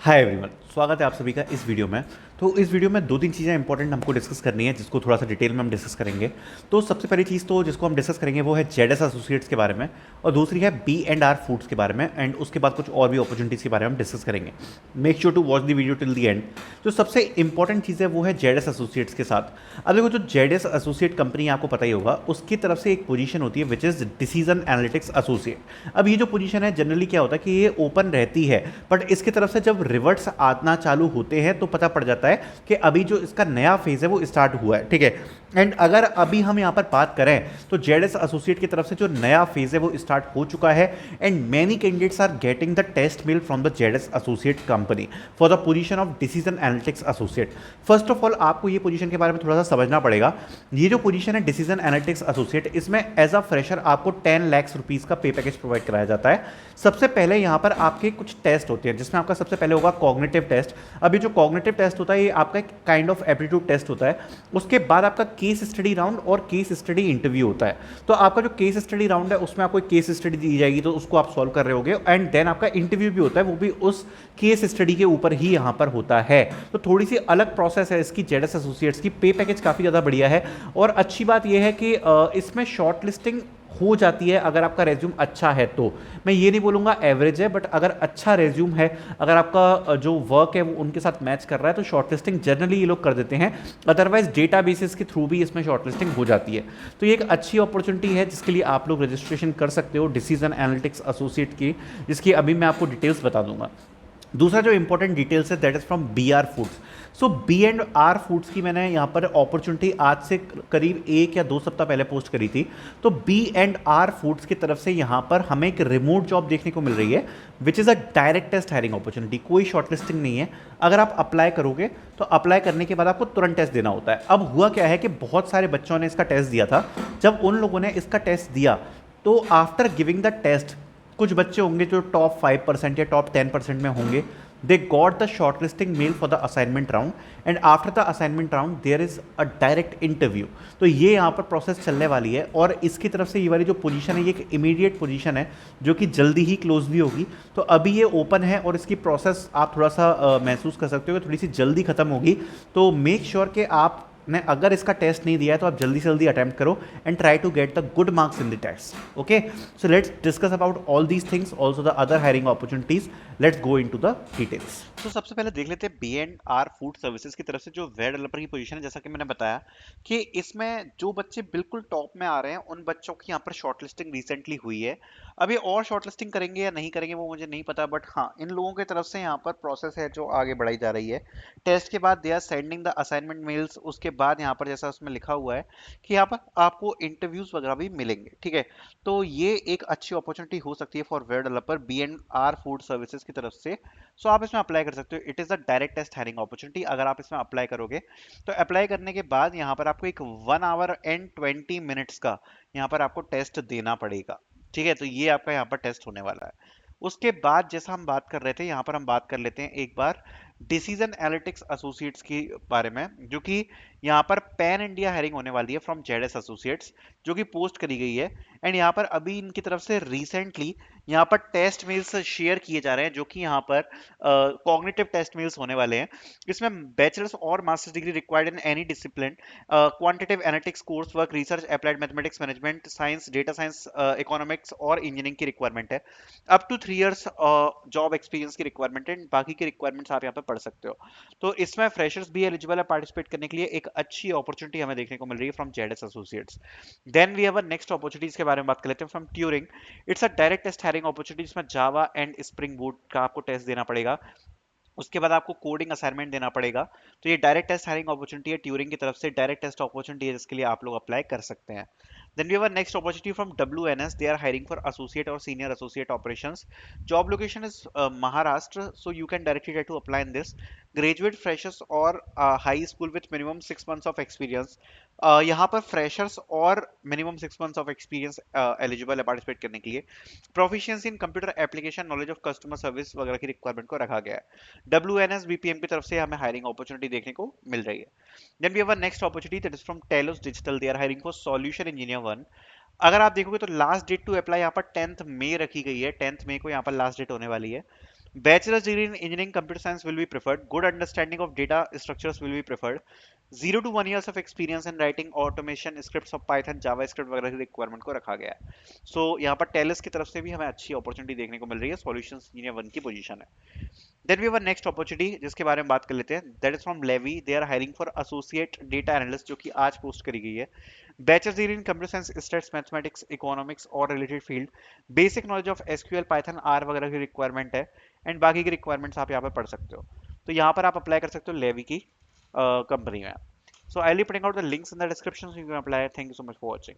Hi everyone, स्वागत है आप सभी का इस वीडियो में। तो इस वीडियो में दो तीन चीज़ें इंपॉर्टेंट हमको डिस्कस करनी है, जिसको थोड़ा सा डिटेल में हम डिस्कस करेंगे। तो सबसे पहली चीज़ तो जिसको हम डिस्कस करेंगे वो है जेडएस एसोसिएट्स के बारे में, और दूसरी है बी एंड आर फूड्स के बारे में, एंड उसके बाद कुछ और भी अपॉर्चुनिटीज़ के बारे में हम डिस्कस करेंगे। Make sure to watch the video till the end. जो सबसे इंपॉर्टेंट चीज़ है वो है जेडएस एसोसिएट्स के साथ। अब देखो, जो जेडएस एसोसिएट कंपनी आपको पता ही होगा, उसकी तरफ से एक पोजीशन होती है which is decision analytics associate. अब ये जो पोजीशन है जनरली क्या होता है कि ये ओपन रहती है, बट इसकी तरफ से जब रिवर्ट्स आना चालू होते हैं तो पता पड़ जाता है कि अभी जो इसका नया फेज है वो स्टार्ट हुआ है। ठीक है, एंड अगर अभी हम यहां पर बात करें तो जेडएस एसोसिएट की तरफ से जो नया फेज है वो स्टार्ट हो चुका है, and many candidates are getting the test mail from the ZS associate company for the position of decision analytics associate. First of all आपको ये पोजीशन के बारे में थोड़ा सा समझना पड़ेगा। ये जो पोजीशन है डिसीजन एनालिटिक्स एसोसिएट, इसमें एज अ फ्रेशर आपको 10 लाख रुपीज का पे पैकेज प्रोवाइड कराया जाता है। सबसे पहले यहां पर आपके कुछ टेस्ट होते हैं, जिसमें आपका सबसे पहले होगा कॉग्निटिव टेस्ट। अभी जो कॉग्निटिव टेस्ट होता है ये आपका एक काइंड ऑफ एप्टीट्यूड टेस्ट होता है। उसके बाद आपका केस स्टडी राउंड और केस स्टडी इंटरव्यू होता है। तो आपका जो केस स्टडी राउंड है उसमें आपको एक केस स्टडी दी जाएगी, तो उसको आप सॉल्व कर रहे होगे, एंड देन आपका इंटरव्यू भी होता है, वो भी उस केस स्टडी के ऊपर ही यहां पर होता है। तो थोड़ी सी अलग प्रोसेस है इसकी जेडएस एसोसिएट्स की। पे पैकेज काफी ज्यादा बढ़िया है, और अच्छी बात यह है कि इसमें शॉर्ट लिस्टिंग हो जाती है अगर आपका रेज्यूम अच्छा है। तो मैं ये नहीं बोलूंगा एवरेज है, बट अगर अच्छा रेज्यूम है, अगर आपका जो वर्क है वो उनके साथ मैच कर रहा है, तो शॉर्टलिस्टिंग जनरली ये लोग कर देते हैं। अदरवाइज डेटाबेसिस के थ्रू भी इसमें शॉर्टलिस्टिंग हो जाती है। तो ये एक अच्छी अपॉर्चुनिटी है जिसके लिए आप लोग रजिस्ट्रेशन कर सकते हो डिसीजन एनालिटिक्स एसोसिएट की, जिसकी अभी मैं आपको डिटेल्स बता दूंगा। दूसरा जो इंपॉर्टेंट डिटेल्स है that is from B R foods. So B and R foods की मैंने यहाँ पर अपॉर्चुनिटी आज से करीब 1 या 2 सप्ताह पहले पोस्ट करी थी। तो बी एंड आर फूड्स की तरफ से यहाँ पर हमें एक रिमोट जॉब देखने को मिल रही है, which is a direct test hiring opportunity. कोई शॉर्टलिस्टिंग नहीं है। अगर आप अप्लाई करोगे तो अप्लाई करने के बाद आपको तुरंत टेस्ट देना होता है। अब हुआ क्या है कि बहुत सारे बच्चों ने इसका टेस्ट दिया था। जब उन लोगों ने इसका टेस्ट दिया तो आफ्टर गिविंग द टेस्ट, कुछ बच्चे होंगे जो टॉप 5% या टॉप 10% में होंगे, they got the shortlisting mail for the assignment round, and after the assignment round there is a direct interview। तो ये यहाँ पर प्रोसेस चलने वाली है, और इसकी तरफ से ये वाली जो पोजीशन है ये एक इमीडिएट पोजीशन है जो कि जल्दी ही क्लोज भी होगी। तो अभी ये ओपन है और इसकी प्रोसेस आप थोड़ा सा महसूस कर सकते हो कि थोड़ी सी जल्दी खत्म होगी। तो मेक श्योर कि आप ने अगर इसका टेस्ट नहीं दिया है तो आप जल्दी से जल्दी अटेम्प्ट करो and try to get the good marks in the test. Okay, so let's discuss about all these things, also the other hiring opportunities. Let's go into the details. तो सबसे पहले देख लेते हैं B and R food services की तरफ से जो वेब डेवलपर की पोजीशन है। जैसा कि मैंने बताया कि इसमें जो बच्चे बिल्कुल टॉप में आ रहे हैं उन बच्चों की यहाँ पर शॉर्टलिस्टिंग रिसेंटली हुई है। अभी और शॉर्टलिस्टिंग करेंगे या नहीं करेंगे वो मुझे नहीं पता, बट हाँ, इन लोगों की तरफ से यहाँ पर प्रोसेस है जो आगे बढ़ाई जा रही है। टेस्ट के बाद they are sending the assignment mails. उसके बाद यहाँ पर जैसा उसमें लिखा हुआ है कि यहाँ पर आपको इंटरव्यूज वगैरह भी मिलेंगे। ठीक है, तो ये एक अच्छी अपॉर्चुनिटी हो सकती है for web developer B and R food services की तरफ से। सो आप इसमें अप्लाई कर सकते हो। It is a direct test hiring opportunity. अगर आप इसमें अप्लाई करोगे तो अप्लाई करने के बाद यहाँ पर आपको एक 1 hour and 20 minutes का यहाँ पर आपको टेस्ट देना पड़ेगा। ठीक है, तो ये आपका यहाँ पर टेस्ट होने वाला है। उसके बाद जैसा हम बात कर रहे थे, यहाँ पर हम बात कर लेते हैं एक बार डिसीजन एनालिटिक्स एसोसिएट्स के बारे में, जो कि यहाँ पर पैन इंडिया हायरिंग होने वाली है फ्रॉम जेडएस एसोसिएट्स, जो कि पोस्ट करी गई है। एंड यहाँ पर अभी इनकी तरफ से रिसेंटली यहाँ पर टेस्ट मेल्स शेयर किए जा रहे हैं, जो कि यहाँ पर कॉग्निटिव टेस्ट मेल्स होने वाले हैं। इसमें बैचलर्स और masters degree required in any discipline, quantitative analytics course work, research, applied mathematics, management science, data science, economics और इंजीनियरिंग की रिक्वायरमेंट है। Up to 3 years job experience की रिक्वायरमेंट है। बाकी की रिक्वायरमेंट्स आप यहाँ पे पढ़ सकते हो। तो इसमें फ्रेशर्स भी एलिजिबल है पार्टिसिपेट करने के लिए। एक अच्छी अपॉर्चुनिटी हमें देखने को मिल रही है from ZS associates. Then we have a next opportunities के बारे में बात कर लेते हैं from Turing. It's a direct test hiring opportunity, जिसमें जावा एंड स्प्रिंग बूट का आपको टेस्ट देना पड़ेगा। उसके बाद आपको कोडिंग असाइनमेंट देना पड़ेगा। तो ये डायरेक्ट टेस्ट हायरिंग अपॉर्चुनिटी है ट्यूरिंग की तरफ से। डायरेक्ट टेस्ट अपॉर्चुनिटी है जिसके लिए आप लोग अप्लाई कर सकते हैं। Then we have a next opportunity from WNS. They are hiring for associate or senior associate operations. Job location is Maharashtra, so you can directly try to apply in this. Graduate freshers or high school with minimum 6 months of experience. यहाँ पर freshers और minimum 6 months of experience eligible है participate करने के लिए। Proficiency in computer application, knowledge of customer service वगैरह की requirement को रखा गया है। WNS BPM की तरफ से हमें हायरिंग अपॉर्चुनिटी देखने को मिल रही है। Then we have a next opportunity that is from Telos Digital. They are hiring for solution engineer 1. अगर आप देखोगे तो लास्ट डेट टू अप्लाई यहाँ पर 10th मई रखी गई है। 10th मई को यहाँ पर लास्ट डेट होने वाली है। Bachelor's degree in engineering computer science will be preferred. Good understanding of data structures will be preferred. 0 to 1 years of experience in writing automation scripts of Python, JavaScript वगैरह की requirement को रखा गया है. So यहाँ पर टेलस की तरफ से भी हमें अच्छी अपॉर्चुनिटी देखने को मिल रही है. सॉल्यूशंस इंजीनियर 1 की पोजीशन है. Then we have next opportunity जिसके बारे में बात कर लेते हैं. That is from Levi. They are hiring for associate data analyst, जो कि आज पोस्ट करी गई है. Bachelor's degree in computer science, stats, mathematics, economics और related field. Basic knowledge of SQL, Python, R वगैरह की रिक्वायरमेंट है. एंड बाकी की रिक्वायरमेंट्स आप यहाँ पे पढ़ सकते हो. तो यहाँ पर आप अप्लाई कर सकते हो लेवी की कंपनी में. So I will putting out the links in the description, so you can apply. Thank you so much for watching.